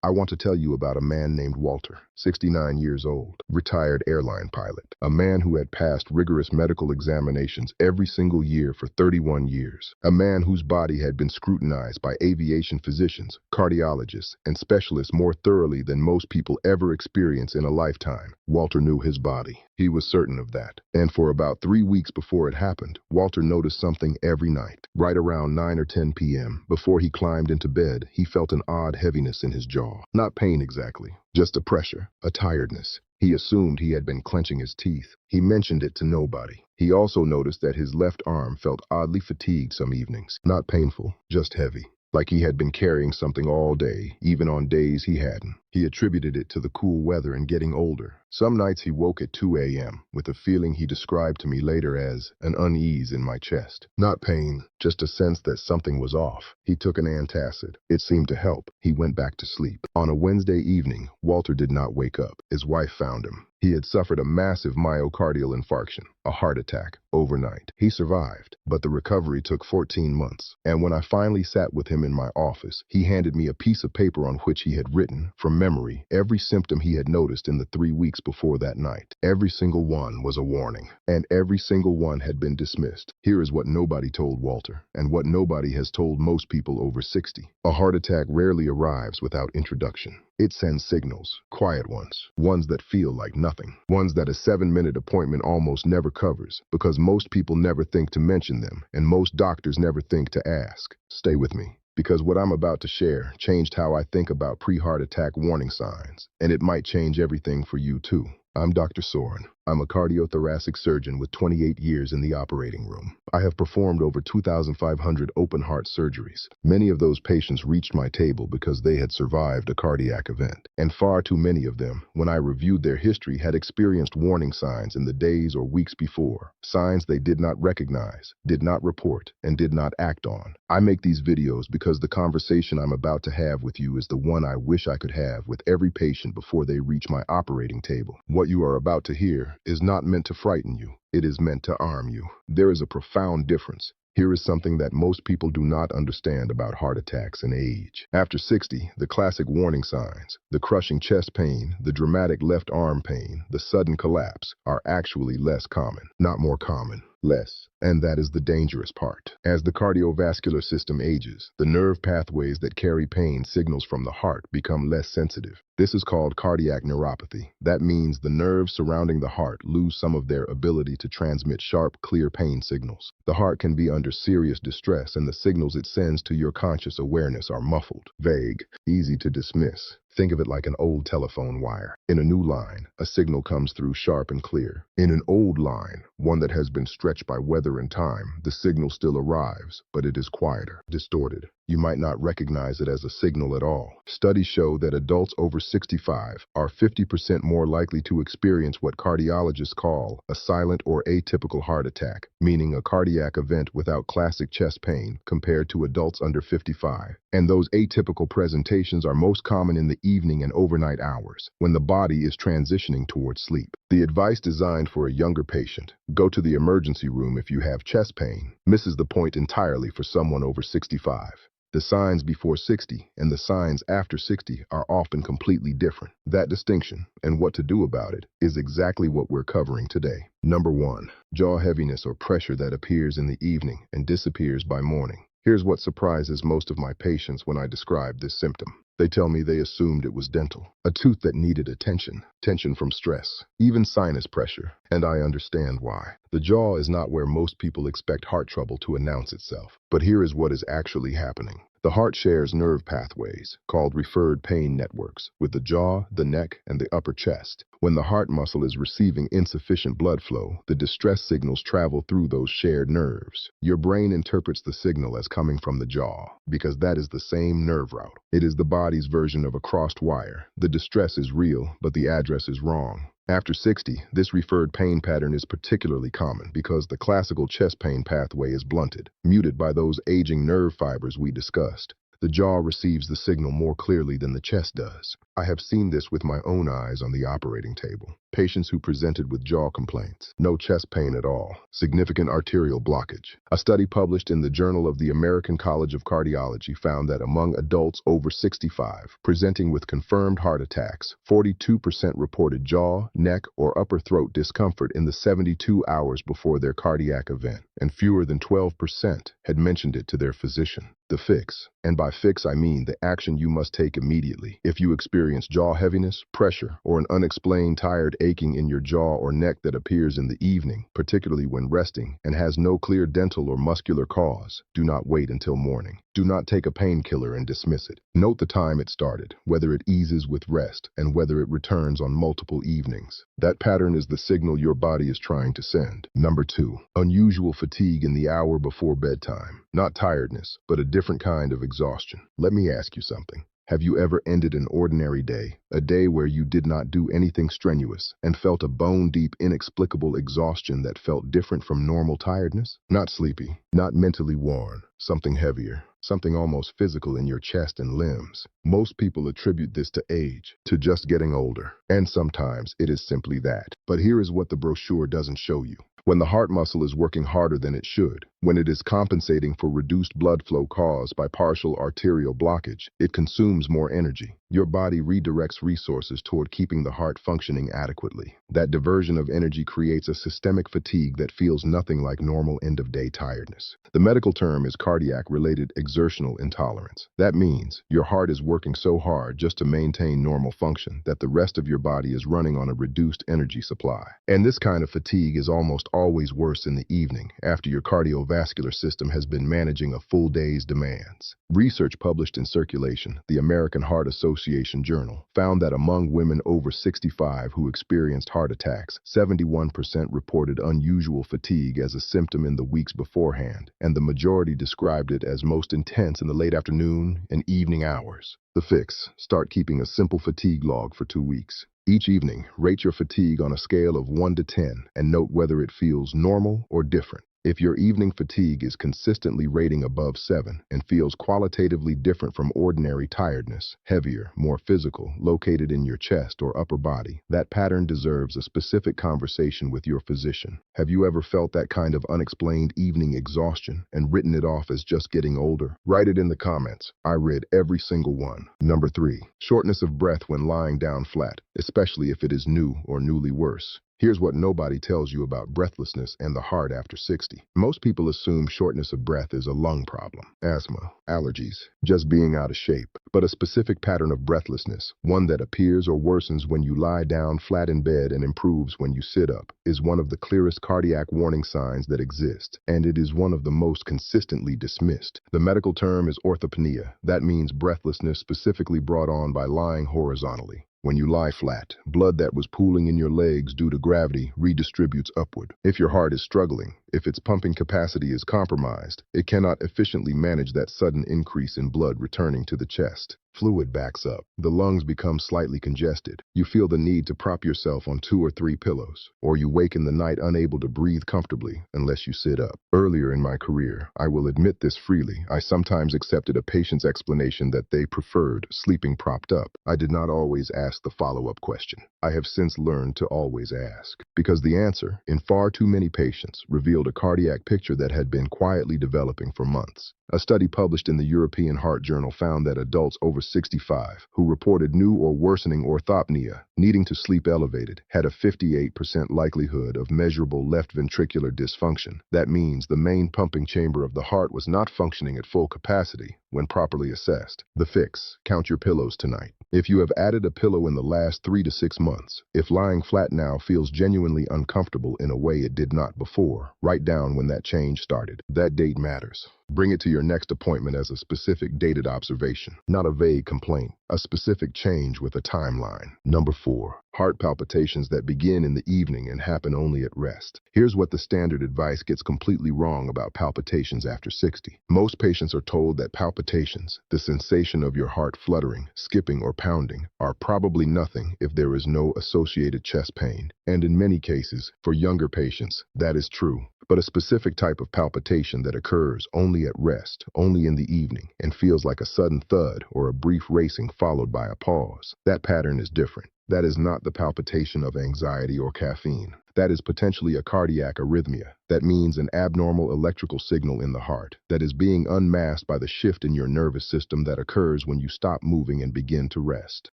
I want to tell you about a man named Walter, 69 years old, retired airline pilot, a man who had passed rigorous medical examinations every single year for 31 years, a man whose body had been scrutinized by aviation physicians, cardiologists, and specialists more thoroughly than most people ever experience in a lifetime. Walter knew his body. He was certain of that. And for about 3 weeks before it happened, Walter noticed something every night. Right around 9 or 10 p.m., before he climbed into bed, he felt an odd heaviness in his jaw. Not pain exactly, just a pressure, a tiredness. He assumed he had been clenching his teeth. He mentioned it to nobody. He also noticed that his left arm felt oddly fatigued some evenings. Not painful, just heavy. Like he had been carrying something all day, even on days he hadn't. He attributed it to the cool weather and getting older. Some nights he woke at 2 a.m. with a feeling he described to me later as an unease in my chest. Not pain, just a sense that something was off. He took an antacid. It seemed to help. He went back to sleep. On a Wednesday evening, Walter did not wake up. His wife found him. He had suffered a massive myocardial infarction, a heart attack, overnight. He survived, but the recovery took 14 months. And when I finally sat with him in my office, he handed me a piece of paper on which he had written, from memory, every symptom he had noticed in the 3 weeks before that night. Every single one was a warning, and every single one had been dismissed. Here is what nobody told Walter, and what nobody has told most people over 60. A heart attack rarely arrives without introduction. It sends signals, quiet ones that feel like nothing, ones that a 7-minute appointment almost never covers, because most people never think to mention them, and most doctors never think to ask. Stay with me, because what I'm about to share changed how I think about pre-heart attack warning signs, and it might change everything for you too. I'm Dr. Soren. I'm a cardiothoracic surgeon with 28 years in the operating room. I have performed over 2,500 open heart surgeries. Many of those patients reached my table because they had survived a cardiac event. And far too many of them, when I reviewed their history, had experienced warning signs in the days or weeks before. Signs they did not recognize, did not report, and did not act on. I make these videos because the conversation I'm about to have with you is the one I wish I could have with every patient before they reach my operating table. What you are about to hear is not meant to frighten you. It is meant to arm you. There is a profound difference. Here is something that most people do not understand about heart attacks and age. After 60, the classic warning signs, the crushing chest pain, the dramatic left arm pain, the sudden collapse, are actually less common, not more common. Less. And that is the dangerous part. As the cardiovascular system ages, the nerve pathways that carry pain signals from the heart become less sensitive. This is called cardiac neuropathy. That means the nerves surrounding the heart lose some of their ability to transmit sharp, clear pain signals. The heart can be under serious distress, and the signals it sends to your conscious awareness are muffled, vague, easy to dismiss. Think of it like an old telephone wire. In a new line, a signal comes through sharp and clear. In an old line, one that has been stretched by weather and time, the signal still arrives, but it is quieter, distorted. You might not recognize it as a signal at all. Studies show that adults over 65 are 50% more likely to experience what cardiologists call a silent or atypical heart attack, meaning a cardiac event without classic chest pain, compared to adults under 55. And those atypical presentations are most common in the evening and overnight hours, when the body is transitioning towards sleep. The advice designed for a younger patient, go to the emergency room if you have chest pain, misses the point entirely for someone over 65. The signs before 60 and the signs after 60 are often completely different. That distinction, and what to do about it, is exactly what we're covering today. Number 1. Jaw heaviness or pressure that appears in the evening and disappears by morning. Here's what surprises most of my patients when I describe this symptom. They tell me they assumed it was dental, a tooth that needed attention, tension from stress, even sinus pressure, and I understand why. The jaw is not where most people expect heart trouble to announce itself, but here is what is actually happening. The heart shares nerve pathways, called referred pain networks, with the jaw, the neck, and the upper chest. When the heart muscle is receiving insufficient blood flow, the distress signals travel through those shared nerves. Your brain interprets the signal as coming from the jaw, because that is the same nerve route. It is the body's version of a crossed wire. The distress is real, but the address is wrong. After 60, this referred pain pattern is particularly common because the classical chest pain pathway is blunted, muted by those aging nerve fibers we discussed. The jaw receives the signal more clearly than the chest does. I have seen this with my own eyes on the operating table. patients who presented with jaw complaints, no chest pain at all, significant arterial blockage. A study published in the Journal of the American College of Cardiology found that among adults over 65 presenting with confirmed heart attacks, 42% reported jaw, neck, or upper throat discomfort in the 72 hours before their cardiac event, and fewer than 12% had mentioned it to their physician. The fix, and by fix I mean the action you must take immediately. If you experience jaw heaviness, pressure, or an unexplained tired aching in your jaw or neck that appears in the evening, particularly when resting, and has no clear dental or muscular cause, do not wait until morning. Do not take a painkiller and dismiss it. Note the time it started, whether it eases with rest, and whether it returns on multiple evenings. That pattern is the signal your body is trying to send. Number 2, unusual fatigue in the hour before bedtime. Not tiredness, but a different kind of exhaustion. Let me ask you something. Have you ever ended an ordinary day, a day where you did not do anything strenuous, and felt a bone-deep, inexplicable exhaustion that felt different from normal tiredness? Not sleepy, not mentally worn, something heavier, something almost physical in your chest and limbs. Most people attribute this to age, to just getting older, and sometimes it is simply that. But here is what the brochure doesn't show you. When the heart muscle is working harder than it should, when it is compensating for reduced blood flow caused by partial arterial blockage, it consumes more energy. Your body redirects resources toward keeping the heart functioning adequately. That diversion of energy creates a systemic fatigue that feels nothing like normal end-of-day tiredness. The medical term is cardiac-related exertional intolerance. That means your heart is working so hard just to maintain normal function that the rest of your body is running on a reduced energy supply. And this kind of fatigue is almost always worse in the evening, after your cardiovascular system has been managing a full day's demands. Research published in Circulation, the American Heart Association Journal, found that among women over 65 who experienced heart attacks, 71% reported unusual fatigue as a symptom in the weeks beforehand, and the majority described it as most intense in the late afternoon and evening hours. The fix: start keeping a simple fatigue log for 2 weeks. Each evening, rate your fatigue on a scale of 1 to 10 and note whether it feels normal or different. If your evening fatigue is consistently rating above 7 and feels qualitatively different from ordinary tiredness, heavier, more physical, located in your chest or upper body, that pattern deserves a specific conversation with your physician. Have you ever felt that kind of unexplained evening exhaustion and written it off as just getting older? Write it in the comments. I read every single one. Number 3, shortness of breath when lying down flat, especially if it is new or newly worse. Here's what nobody tells you about breathlessness and the heart after 60. Most people assume shortness of breath is a lung problem, asthma, allergies, just being out of shape. But a specific pattern of breathlessness, one that appears or worsens when you lie down flat in bed and improves when you sit up, is one of the clearest cardiac warning signs that exist, and it is one of the most consistently dismissed. The medical term is orthopnea. That means breathlessness specifically brought on by lying horizontally. When you lie flat, blood that was pooling in your legs due to gravity redistributes upward. If your heart is struggling, if its pumping capacity is compromised, it cannot efficiently manage that sudden increase in blood returning to the chest. Fluid backs up. The lungs become slightly congested. You feel the need to prop yourself on 2 or 3 pillows, or you wake in the night unable to breathe comfortably unless you sit up. Earlier in my career, I will admit this freely, I sometimes accepted a patient's explanation that they preferred sleeping propped up. I did not always ask the follow-up question. I have since learned to always ask, because the answer, in far too many patients, revealed a cardiac picture that had been quietly developing for months. A study published in the European Heart Journal found that adults over 65 who reported new or worsening orthopnea, needing to sleep elevated, had a 58% likelihood of measurable left ventricular dysfunction. That means the main pumping chamber of the heart was not functioning at full capacity when properly assessed. The fix: count your pillows tonight. If you have added a pillow in the last 3 to 6 months, if lying flat now feels genuinely uncomfortable in a way it did not before, write down when that change started. That date matters. Bring it to your next appointment as a specific dated observation, not a vague complaint, a specific change with a timeline. Number 4, heart palpitations that begin in the evening and happen only at rest. Here's what the standard advice gets completely wrong about palpitations after 60. Most patients are told that palpitations, the sensation of your heart fluttering, skipping, or pounding, are probably nothing if there is no associated chest pain. And in many cases, for younger patients, that is true. But a specific type of palpitation that occurs only at rest, only in the evening, and feels like a sudden thud or a brief racing followed by a pause, that pattern is different. That is not the palpitation of anxiety or caffeine. That is potentially a cardiac arrhythmia. That means an abnormal electrical signal in the heart that is being unmasked by the shift in your nervous system that occurs when you stop moving and begin to rest.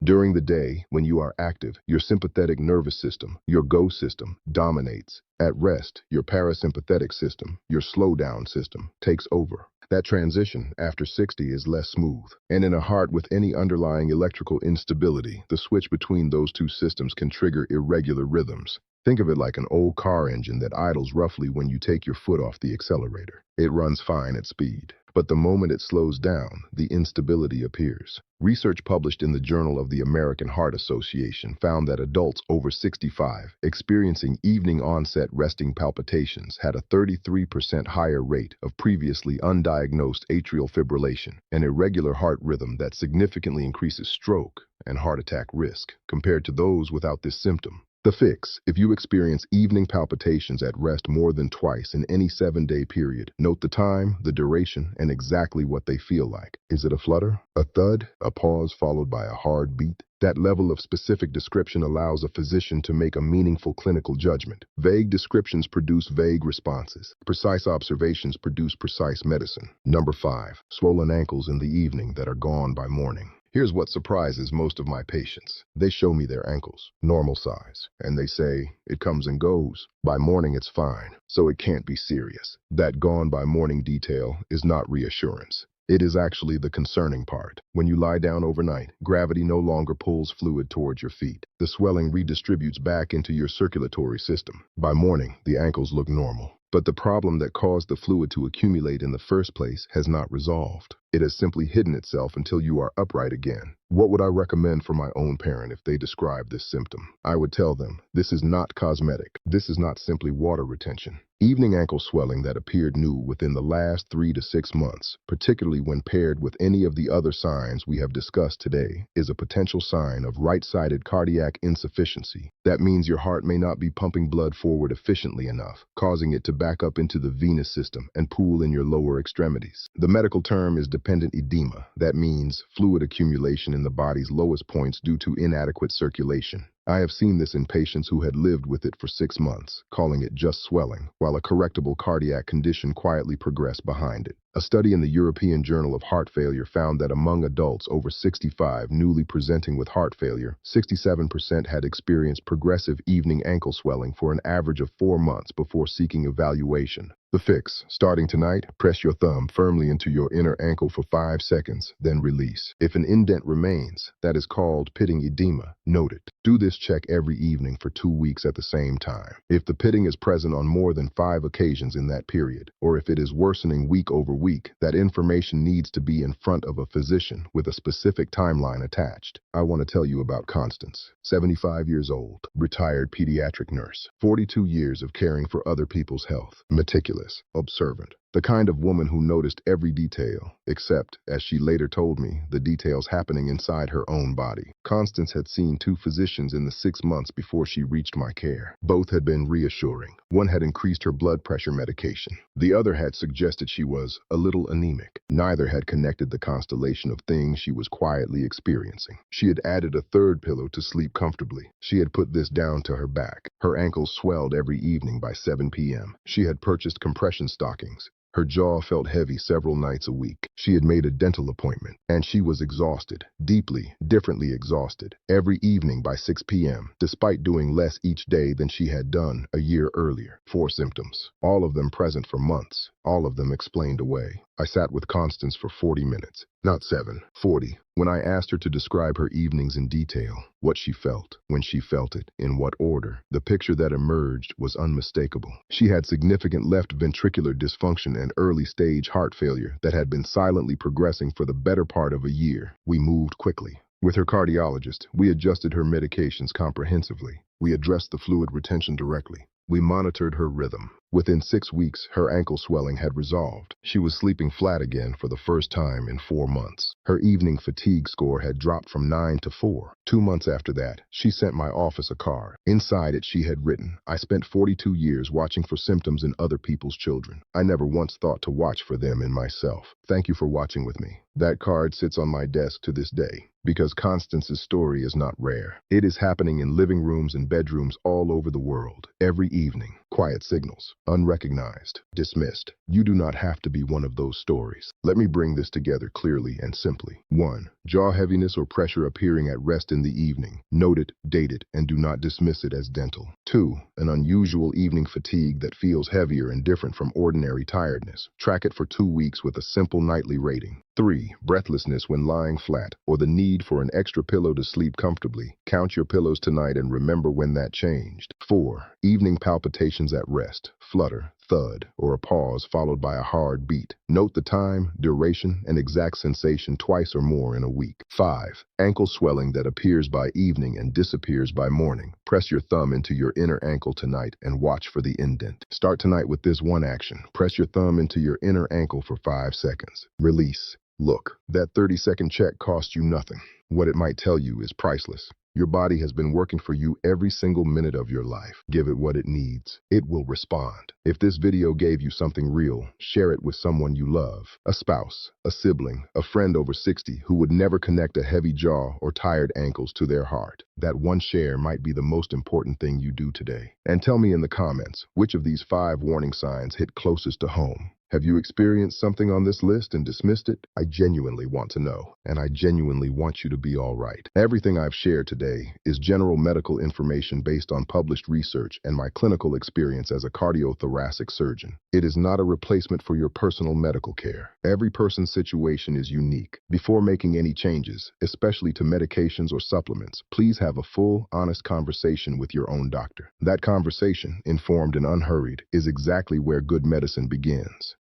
During the day, when you are active, your sympathetic nervous system, your go system, dominates. At rest, your parasympathetic system, your slow down system, takes over. That transition after 60 is less smooth. And in a heart with any underlying electrical instability, the switch between those two systems can trigger irregular rhythms. Think of it like an old car engine that idles roughly when you take your foot off the accelerator. It runs fine at speed, but the moment it slows down, the instability appears. Research published in the Journal of the American Heart Association found that adults over 65 experiencing evening onset resting palpitations had a 33% higher rate of previously undiagnosed atrial fibrillation, an irregular heart rhythm that significantly increases stroke and heart attack risk compared to those without this symptom. The fix: if you experience evening palpitations at rest more than twice in any 7-day period, note the time, the duration, and exactly what they feel like. Is it a flutter, a thud, a pause followed by a hard beat? That level of specific description allows a physician to make a meaningful clinical judgment. Vague descriptions produce vague responses. Precise observations produce precise medicine. Number 5. Swollen ankles in the evening that are gone by morning. Here's what surprises most of my patients. They show me their ankles, normal size, and they say, it comes and goes. By morning it's fine, so it can't be serious. That gone by morning detail is not reassurance. It is actually the concerning part. When you lie down overnight, gravity no longer pulls fluid towards your feet. The swelling redistributes back into your circulatory system. By morning, the ankles look normal. But the problem that caused the fluid to accumulate in the first place has not resolved. It has simply hidden itself until you are upright again. What would I recommend for my own parent if they describe this symptom? I would tell them, this is not cosmetic. This is not simply water retention. Evening ankle swelling that appeared new within the last 3 to 6 months, particularly when paired with any of the other signs we have discussed today, is a potential sign of right-sided cardiac insufficiency. That means your heart may not be pumping blood forward efficiently enough, causing it to back up into the venous system and pool in your lower extremities. The medical term is dependent edema. That means fluid accumulation in the body's lowest points due to inadequate circulation. I have seen this in patients who had lived with it for 6 months, calling it just swelling, while a correctable cardiac condition quietly progressed behind it. A study in the European Journal of Heart Failure found that among adults over 65 newly presenting with heart failure, 67% had experienced progressive evening ankle swelling for an average of 4 months before seeking evaluation. The fix: starting tonight, press your thumb firmly into your inner ankle for 5 seconds, then release. If an indent remains, that is called pitting edema. Note it. Do this check every evening for 2 weeks at the same time. If the pitting is present on more than 5 occasions in that period, or if it is worsening week over week, that information needs to be in front of a physician with a specific timeline attached. I want to tell you about Constance, 75 years old, retired pediatric nurse, 42 years of caring for other people's health, meticulous, observant, the kind of woman who noticed every detail, except, as she later told me, the details happening inside her own body. Constance had seen 2 physicians in the 6 months before she reached my care. Both had been reassuring. One had increased her blood pressure medication. The other had suggested she was a little anemic. Neither had connected the constellation of things she was quietly experiencing. She had added a third pillow to sleep comfortably. She had put this down to her back. Her ankles swelled every evening by 7 p.m. She had purchased compression stockings. Her jaw felt heavy several nights a week. She had made a dental appointment, and she was exhausted, deeply, differently exhausted, every evening by 6 p.m., despite doing less each day than she had done a year earlier. 4 symptoms, all of them present for months, all of them explained away. I sat with Constance for 40 minutes, not 7, 40. When I asked her to describe her evenings in detail, what she felt, when she felt it, in what order, the picture that emerged was unmistakable. She had significant left ventricular dysfunction and early-stage heart failure that had been silently progressing for the better part of a year. We moved quickly. With her cardiologist, we adjusted her medications comprehensively. We addressed the fluid retention directly. We monitored her rhythm. Within 6 weeks, her ankle swelling had resolved. She was sleeping flat again for the first time in 4 months. Her evening fatigue score had dropped from 9 to 4. 2 months after that, she sent my office a card. Inside it, she had written, "I spent 42 years watching for symptoms in other people's children. I never once thought to watch for them in myself. Thank you for watching with me." That card sits on my desk to this day, because Constance's story is not rare. It is happening in living rooms and bedrooms all over the world, every evening. Quiet signals, unrecognized, dismissed. You do not have to be one of those stories. Let me bring this together clearly and simply. 1. Jaw heaviness or pressure appearing at rest in the evening. Note it, date it, and do not dismiss it as dental. 2. An unusual evening fatigue that feels heavier and different from ordinary tiredness. Track it for 2 weeks with a simple nightly rating. 3. Breathlessness when lying flat, or the need for an extra pillow to sleep comfortably. Count your pillows tonight and remember when that changed. 4. Evening palpitations at rest, flutter, thud, or a pause followed by a hard beat. Note the time, duration, and exact sensation twice or more in a week. 5. Ankle swelling that appears by evening and disappears by morning. Press your thumb into your inner ankle tonight and watch for the indent. Start tonight with this one action. Press your thumb into your inner ankle for 5 seconds. Release. Look, that 30-second check cost you nothing. What it might tell you is priceless. Your body has been working for you every single minute of your life. Give it what it needs. It will respond. If this video gave you something real, share it with someone you love. A spouse, a sibling, a friend over 60 who would never connect a heavy jaw or tired ankles to their heart. That one share might be the most important thing you do today. And tell me in the comments, which of these 5 warning signs hit closest to home? Have you experienced something on this list and dismissed it? I genuinely want to know, and I genuinely want you to be all right. Everything I've shared today is general medical information based on published research and my clinical experience as a cardiothoracic surgeon. It is not a replacement for your personal medical care. Every person's situation is unique. Before making any changes, especially to medications or supplements, please have a full, honest conversation with your own doctor. That conversation, informed and unhurried, is exactly where good medicine begins.